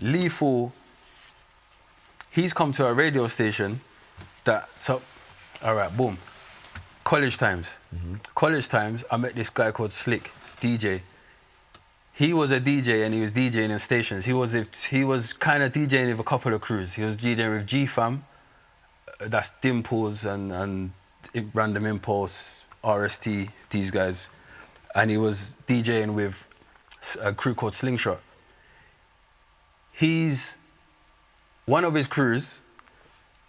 Lethal, he's come to a radio station that, so, all right, boom. College times. College times, I met this guy called Slick, DJ. He was a DJ and he was DJing in stations. He was kind of DJing with a couple of crews. He was DJing with G-Fam, that's Dimples and Random Impulse, RST, these guys. And he was DJing with a crew called Slingshot. One of his crews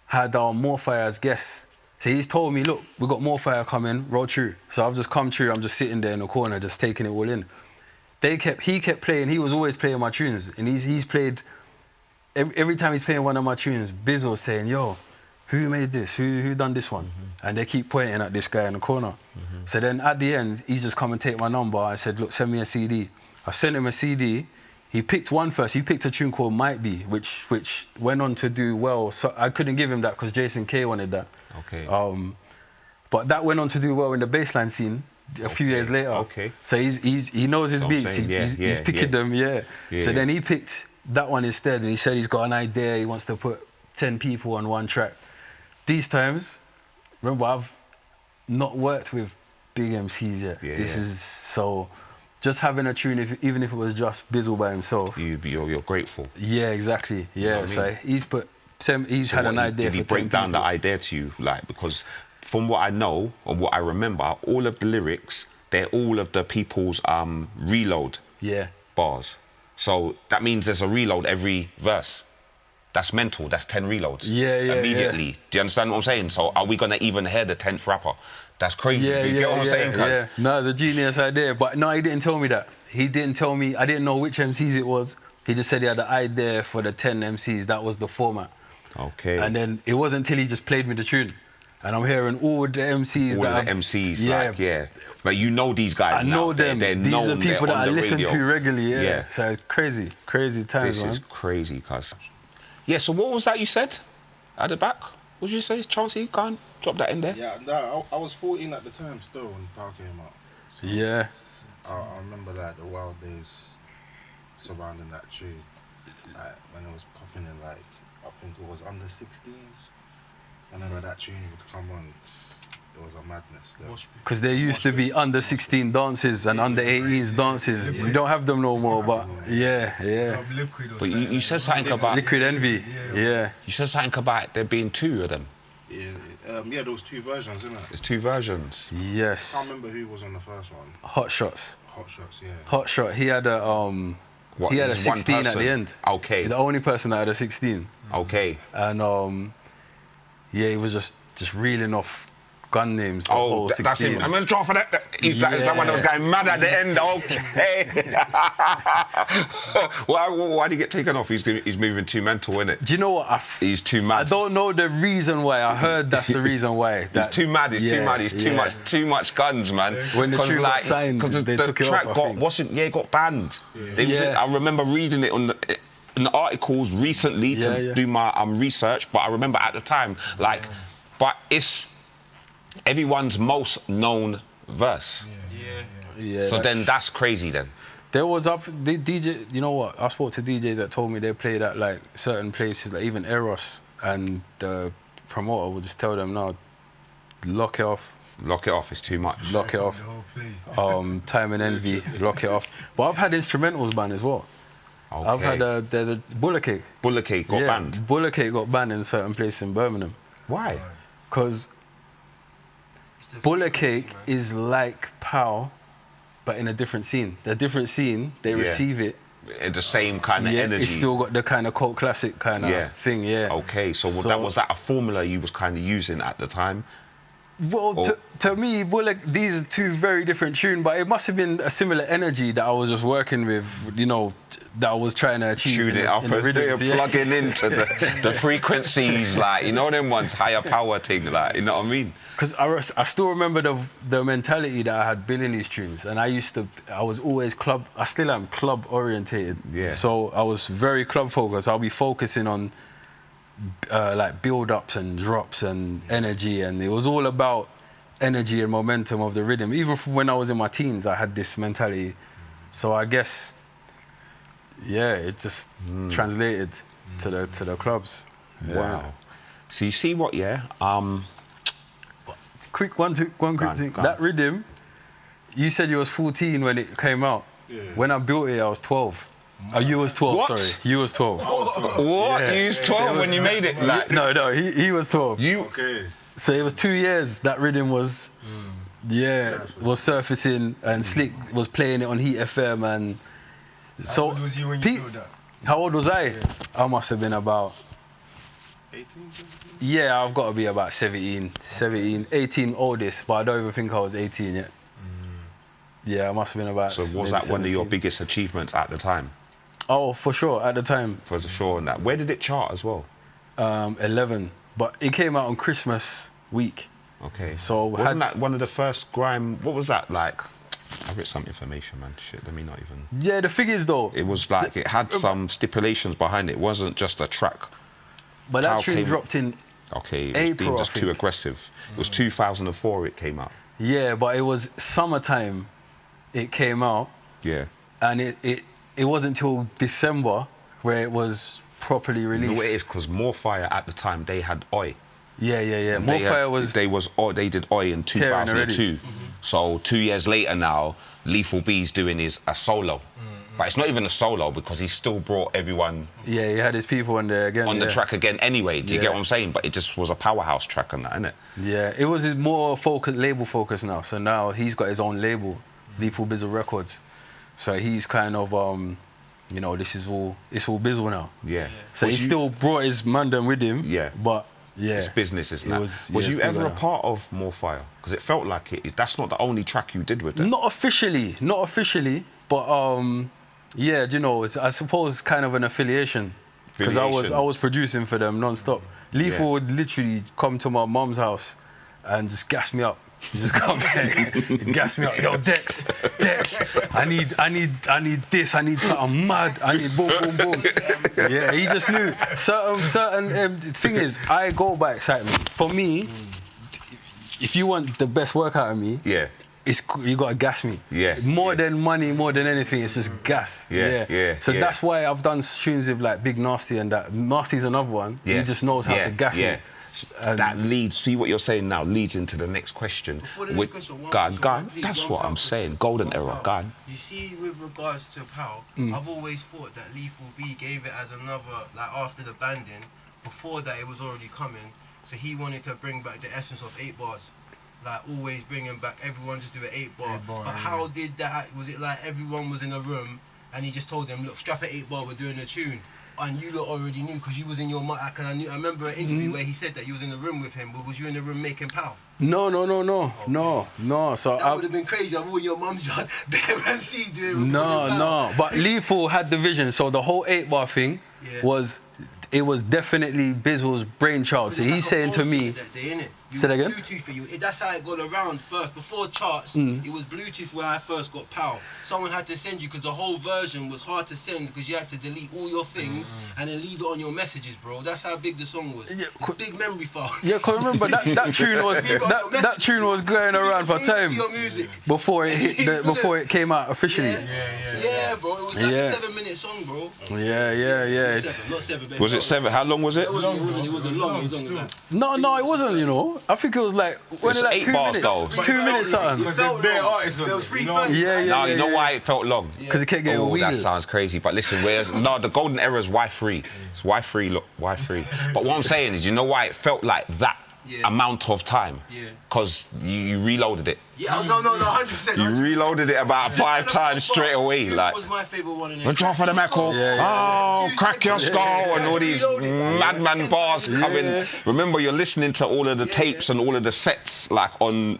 had Morfire as guests. So he's told me, look, we got Morfire coming, roll through. So I've just come through, I'm just sitting there in the corner, just taking it all in. He kept playing, he was always playing my tunes. And he's played, every time he's playing one of my tunes, Biz was saying, yo, who made this? Who done this one? And they keep pointing at this guy in the corner. So then at the end, he's just come and take my number. I said, look, send me a CD. I sent him a CD. He picked one first. He picked a tune called Might Be, which went on to do well. So I couldn't give him that because Jason K wanted that. Okay. But that went on to do well in the bassline scene a few years later. Okay. So he knows his beats. He's picking them, So then he picked that one instead, and he said he's got an idea. He wants to put 10 people on one track. These times, remember, I've not worked with big MCs yet. This is so. Just having a tune, even if it was just Bizzle by himself. You're grateful. Yeah, exactly. Yeah, so I mean? He's had an idea. Did he break down the idea to you, like, because from what I know or what I remember, all of the lyrics, they're all of the people's reload bars. So that means there's a reload every verse. That's mental. That's 10 reloads. Immediately. Yeah. Do you understand what I'm saying? So are we gonna even hear the 10th rapper? That's crazy. Do you get what I'm saying? Yeah. No, it's a genius idea. But no, he didn't tell me that. He didn't tell me. I didn't know which MCs it was. He just said he had an idea for the 10 MCs. That was the format. Okay. And then it wasn't until he just played me the tune. And I'm hearing all the MCs. But you know these guys now. I know them. These are people that I listen to regularly, So it's crazy times, man. This is crazy, cuz. Yeah, so what was that you said at the back? What did you say, Chancey? Go on, drop that in there. Yeah, no, I was 14 at the time still when Power came out. So I remember like the wild days surrounding that tune. Like when it was popping in, like, I think it was under 16s. Whenever that tune would come on, it was a madness. Because there used to be under 16 dances and under 18s dances. We don't have them no more, but But you said something about Liquid Envy. You said something about there being 2 of them. Yeah, there was 2 versions, isn't it? There's 2 versions. Yes. I can't remember who was on the first one. Hot Shots. Hot Shots, yeah. Hot Shot. He had a he had a 16 at the end. Okay. The only person that had a 16. Okay. And he was just reeling off gun names. The whole 16. That's him. I'm going to draw for that. Is that one that was going mad at the end? Okay. Why did he get taken off? He's moving too mental, isn't it? Do you know what? He's too mad. I don't know the reason why. I heard that's the reason why. He's too mad. He's too mad. He's too much guns, man. When the tune got signed, because they the took it track off, it got banned. I remember reading it in the articles recently to do my research, but I remember at the time, but it's everyone's most known verse. So then that's crazy then. There was the DJ, you know what? I spoke to DJs that told me they played at like certain places, like even Eros, and the promoter would just tell them, no, lock it off. Lock it off, it's too much. Lock it off. Time and Envy, lock it off. But I've had instrumentals banned as well. Okay. I've had there's a Bullet Cake. Bullet Cake got banned? Bullet Cake got banned in certain places in Birmingham. Why? Because Bullet Cake is like POW, but in a different scene. The different scene, they receive it. The same kind of energy. It's still got the kind of cult classic kind of thing, Okay, so was that a formula you was kind of using at the time? Well, to me, these are 2 very different tunes, but it must have been a similar energy that I was just working with, that I was trying to achieve. Tune it up as they're plugging into the frequencies, like, you know them ones, higher power thing, like, you know what I mean? Because I still remember the mentality that I had building these tunes, and I was always I still am club orientated. So I was very club focused. I'll be focusing on like build-ups and drops and energy, and it was all about energy and momentum of the rhythm. Even from when I was in my teens, I had this mentality. So I guess yeah, it just translated to the clubs. Yeah. Wow. So you see what? Yeah. Quick one quick thing. That rhythm, you said you was 14 when it came out. Yeah. When I built it, I was 12. Oh, you was 12. What? Sorry, you was 12. What? Yeah. You was 12 when you made it? Like, No, he was 12. Okay. So it was 2 years that rhythm was, was surfacing, and Slick was playing it on Heat FM, and so. How old was you when you built that? How old was I? I must have been about. 18? Yeah, I've got to be about 17, 18 oldest, but I don't even think I was 18 yet. Yeah, I must have been about. So was maybe that one of your 17. biggest achievements at the time? Oh, for sure, at the time. For sure. And that. Where did it chart as well? 11, but it came out on Christmas week. Okay. So wasn't that one of the first grime? What was that like? I've written some information, man. Shit, let me not even. Yeah, the thing is though. It was like it had some stipulations behind it. It wasn't just a track. But that tune dropped in. Okay, it was April, deemed I just too think. aggressive. It was 2004 it came out. Yeah, but it was summertime. It came out, Yeah. and it wasn't till December where it was properly released. You know what it is? Because More Fire at the time, they had Oi. Yeah. And More they Fire had- they did Oi in tearing already. 2002. So 2 years later now, Lethal B's doing a solo. But it's not even a solo because he still brought everyone Yeah, he had his people on there again. on the yeah. track again anyway. Do you Yeah. get what I'm saying? But it just was a powerhouse track on that, innit? Yeah, it was his more label focus now. So now he's got his own label, Lethal Bizzle Records. So he's kind of, it's all Bizzle now. Yeah. So he still brought his mandem with him. Yeah. But yeah, It's business, isn't it it? was- Was yeah, you it's ever bigger a now. part of More Fire? Because it felt like that's not the only track you did with them. Not officially, but yeah, I suppose it's kind of an affiliation. Because I was producing for them non-stop. Lethal would literally come to my mum's house and just gas me up. He just come back and gas me up. Yo, Dex, I need this. I need something mad. I need boom. Yeah, he just knew certain. The thing is, I go by excitement. For me, if you want the best work out of me, Yeah. you gotta gas me. Yes, More than money, more than anything, it's just gas. Yeah. So that's why I've done tunes with like Big Nasty and that. Nasty's another one. Yeah. He just knows how to gas me. That leads, see what you're saying now, leads into the next question. Before the next question, one Go question, on. please, That's one what pow, I'm please. saying. Golden One era, pow. go on. You see, with regards to POW, I've always thought that Lethal B gave it as another, like after the banding, before that it was already coming, so he wanted to bring back the essence of 8 bars. Like always bringing back everyone just do an 8 bar. But how did that, was it like everyone was in a room and he just told them, look, strap an 8 bar, we're doing a tune. And you lot already knew because you was in your mind. I remember an interview where he said that you was in the room with him, but was you in the room making POW? No. So That would have been crazy. I'm in your mum's yard, bare MCs doing no. But Lethal had the vision. So the whole 8 bar thing was definitely Bizzle's brainchild. So he's saying to me. Say that again? Bluetooth for you. That's how it got around first. Before charts, it was Bluetooth where I first got POW. Someone had to send you because the whole version was hard to send because you had to delete all your things and then leave it on your messages, bro. That's how big the song was. Yeah, Big memory file. Yeah, cause remember that tune was that tune was going around for time before it came out officially. Yeah, bro. It was like a 7-minute song, bro. Yeah. Not 7, baby. Was it 7? How long was it? It wasn't long. It was longer than that. No, it wasn't. I think it was like when It's it like 8 2 bars minutes, though. 2 minutes something. Because there's bare artists on There was there, 3:30. Yeah. No, you know why it felt long? Because it kept getting Oh, that weird. sounds crazy. But listen, the golden era is Y3. It's Y3, look, Y3. But what I'm saying is, you know why it felt like that amount of time? Yeah. Because you reloaded it. Yeah, no, 100%. You reloaded it about 5 times straight away. Like, What was my favourite one in the it? drop of the metal, oh, crack your skull, and all these madman bars coming. Remember, you're listening to all of the tapes and all of the sets, like on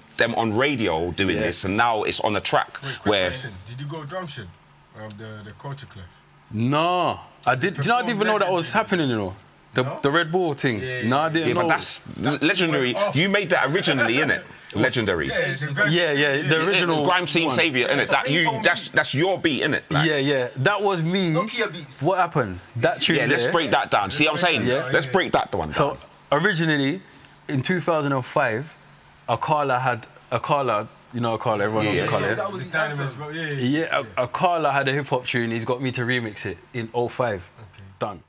radio doing this, and now it's on a track where. Question. Did you go drum shed? The Culture Cliff? No, I did. Do you know I didn't even know that was happening? The Red Bull thing. No, I didn't know. But that's legendary. You made that originally, innit? Legendary. Yeah, the original Grime Scene one. Saviour, innit? That's your beat, innit? Like, Yeah, that was me. Nokia beats. What happened? That tune. yeah, let's break that down. See what I'm saying? Yeah. Let's break that one down. So originally, in 2005, Akala You know Akala, everyone knows Akala. That was his anthem. Yeah, Akala had a hip hop tune. He's got me to remix it in 05. Okay. Done.